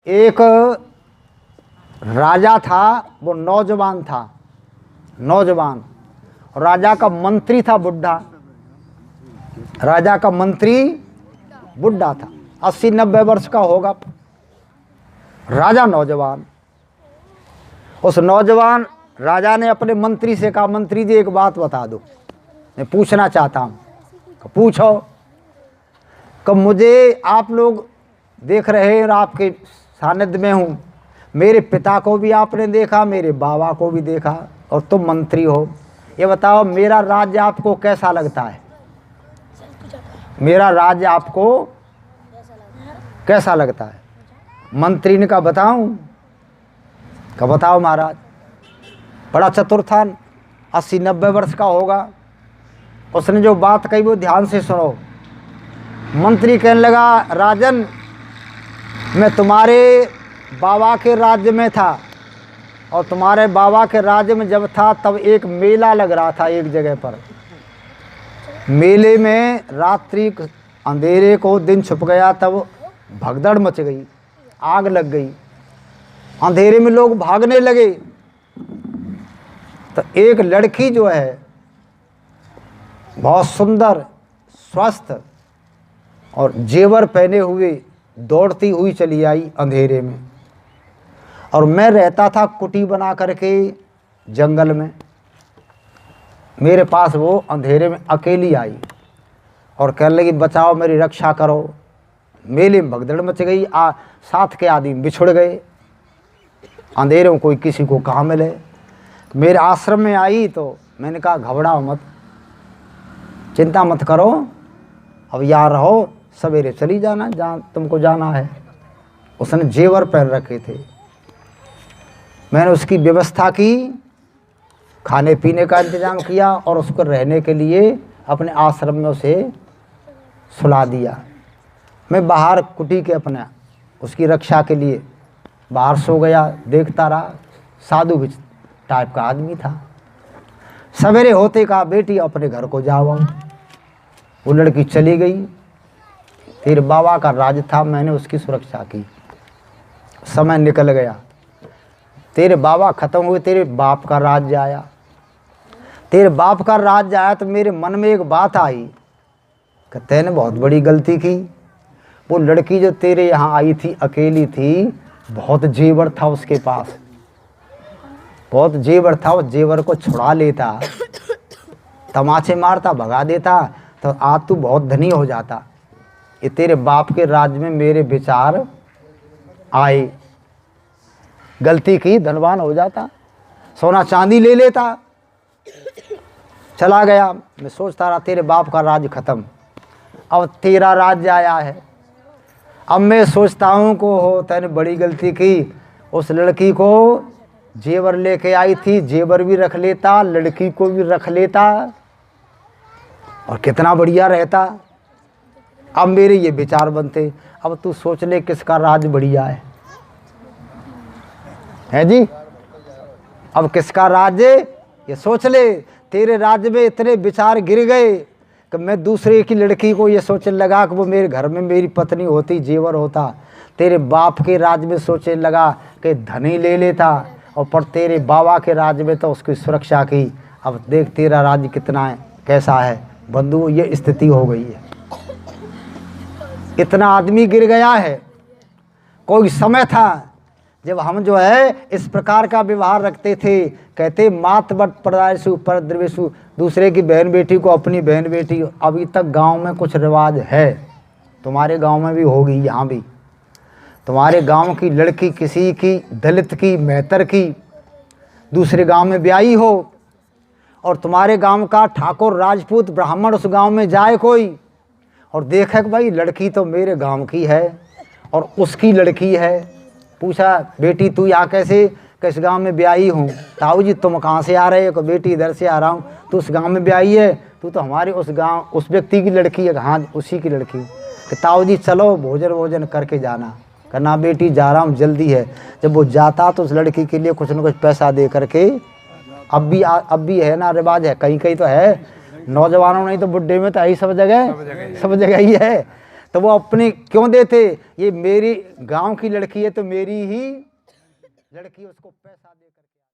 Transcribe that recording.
एक राजा था, वो नौजवान था, नौजवान। राजा का मंत्री था बुढ़ा, राजा का मंत्री बुढ़ा था, 80-90 वर्ष का होगा। राजा नौजवान। उस नौजवान राजा ने अपने मंत्री से कहा, मंत्री जी एक बात बता दो, मैं पूछना चाहता हूँ। पूछो। कि मुझे आप लोग देख रहे हैं और आपके सानिध्य में हूँ, मेरे पिता को भी आपने देखा, मेरे बाबा को भी देखा, और तुम मंत्री हो। ये बताओ मेरा राज्य आपको कैसा लगता है? मेरा राज्य आपको कैसा लगता है? मंत्री ने कहा बताऊं? कहा बताओ महाराज। बड़ा चतुर था, 80-90 वर्ष का होगा। उसने जो बात कही वो ध्यान से सुनो। मंत्री कहने लगा, राजन मैं तुम्हारे बाबा के राज्य में था, और तुम्हारे बाबा के राज्य में जब था तब एक मेला लग रहा था एक जगह पर। मेले में रात्रि अंधेरे को दिन छुप गया, तब भगदड़ मच गई, आग लग गई, अंधेरे में लोग भागने लगे। तो एक लड़की जो है बहुत सुंदर, स्वस्थ और जेवर पहने हुए दौड़ती हुई चली आई अंधेरे में। और मैं रहता था कुटी बना करके जंगल में, मेरे पास वो अंधेरे में अकेली आई और कहने लगी बचाओ, मेरी रक्षा करो। मेले में भगदड़ मच गई, साथ के आदमी बिछुड़ गए, अंधेरे में कोई किसी को कहाँ मिले। मेरे आश्रम में आई तो मैंने कहा घबराओ मत, चिंता मत करो, अब यहाँ रहो, सवेरे चली जाना जहाँ तुमको जाना है। उसने जेवर पहन रखे थे, मैंने उसकी व्यवस्था की, खाने पीने का इंतजाम किया और उसको रहने के लिए अपने आश्रम में उसे सुला दिया। मैं बाहर कुटी के अपने उसकी रक्षा के लिए बाहर सो गया, देखता रहा। साधु भी टाइप का आदमी था। सवेरे होते कहा बेटी अपने घर को जाओ। वो लड़की चली गई। तेरे बाबा का राज था, मैंने उसकी सुरक्षा की। समय निकल गया, तेरे बाबा खत्म हुए, तेरे बाप का राज्य आया। तेरे बाप का राज्य आया तो मेरे मन में एक बात आई कि तैने बहुत बड़ी गलती की। वो लड़की जो तेरे यहाँ आई थी अकेली थी, बहुत जेवर था उसके पास, बहुत जेवर था। उस जेवर को छुड़ा लेता, तमाचे मारता, भगा देता तो आज तू बहुत धनी हो जाता। ये तेरे बाप के राज्य में मेरे विचार आए, गलती की, धनवान हो जाता, सोना चांदी ले लेता। चला गया। मैं सोचता रहा तेरे बाप का राज्य खत्म, अब तेरा राज्य आया है। अब मैं सोचता हूँ को हो तैने बड़ी गलती की। उस लड़की को जेवर लेके आई थी, जेवर भी रख लेता, लड़की को भी रख लेता और कितना बढ़िया रहता। अब मेरे ये विचार बनते, अब तू सोच ले किसका राज बढ़िया है जी? अब किसका राज्य ये सोच ले। तेरे राज्य में इतने विचार गिर गए कि मैं दूसरे की लड़की को ये सोचने लगा कि वो मेरे घर में मेरी पत्नी होती, जेवर होता। तेरे बाप के राज्य में सोचने लगा कि धनी ले लेता, और पर तेरे बाबा के राज्य में तो उसकी सुरक्षा की। अब देख तेरा राज्य कितना है, कैसा है बंधु, ये स्थिति हो गई है। इतना आदमी गिर गया है। कोई समय था जब हम जो है इस प्रकार का व्यवहार रखते थे, कहते मात बट प्रदायसु पर द्रवेशु, दूसरे की बहन बेटी को अपनी बहन बेटी। अभी तक गांव में कुछ रिवाज है, तुम्हारे गांव में भी होगी, यहाँ भी। तुम्हारे गांव की लड़की किसी की दलित की, मेहतर की दूसरे गांव में ब्याही हो, और तुम्हारे गांव का ठाकुर राजपूत ब्राह्मण उस गांव में जाए कोई और देखे कि भाई लड़की तो मेरे गांव की है और उसकी लड़की है। पूछा बेटी तू यहाँ कैसे, किस गांव में ब्याही हूँ? ताऊ जी तुम कहाँ से आ रहे हो? बेटी इधर से आ रहा हूँ। तू उस गांव में ब्याही है? तू तो हमारे उस गांव उस व्यक्ति की लड़की है। हाँ उसी की लड़की। कि ताऊ जी चलो भोजन वोजन करके जाना। कहना बेटी जा रहा हूँ, जल्दी है। जब वो जाता तो उस लड़की के लिए कुछ न कुछ पैसा दे करके, अब भी है ना रिवाज है, कहीं कहीं तो है, नौजवानों नहीं तो बुढ़े में तो यही सब जगह ही है। तो वो अपने क्यों देते, ये मेरी गांव की लड़की है तो मेरी ही लड़की, उसको पैसा दे करके